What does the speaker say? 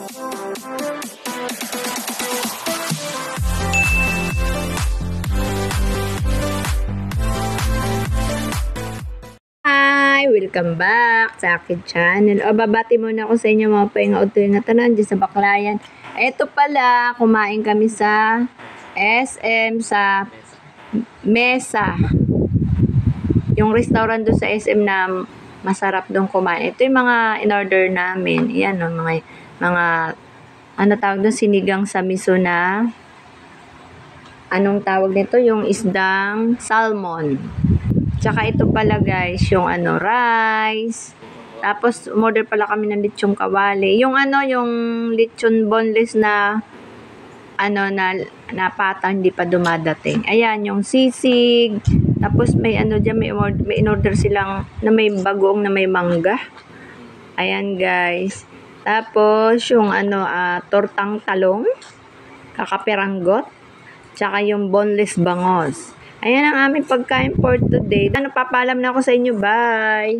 Hi! Welcome back sa akin channel. O, babati muna ako sa inyo mga painga-utoy na tanan dyan sa Baklayan. Ito pala, kumain kami sa SM sa Mesa. Yung restaurant doon sa SM na masarap doon kumain. Ito yung mga in-order namin. Yan o, mga ano tawag doon, sinigang sa miso na anong tawag nito? Yung isdang salmon. Tsaka ito pala guys, yung rice. Tapos umorder pala kami ng lechong kawali. Yung yung lechon boneless na na pata hindi pa dumadating. Ayan, yung sisig. Tapos may diyan, may in-order silang na may bagoong na may mangga. Ayan guys. Tapos yung tortang talong, kakapiranggot, tsaka yung boneless bangos. Ayan ang aming pagkain for today. Papaalam na ako sa inyo. Bye!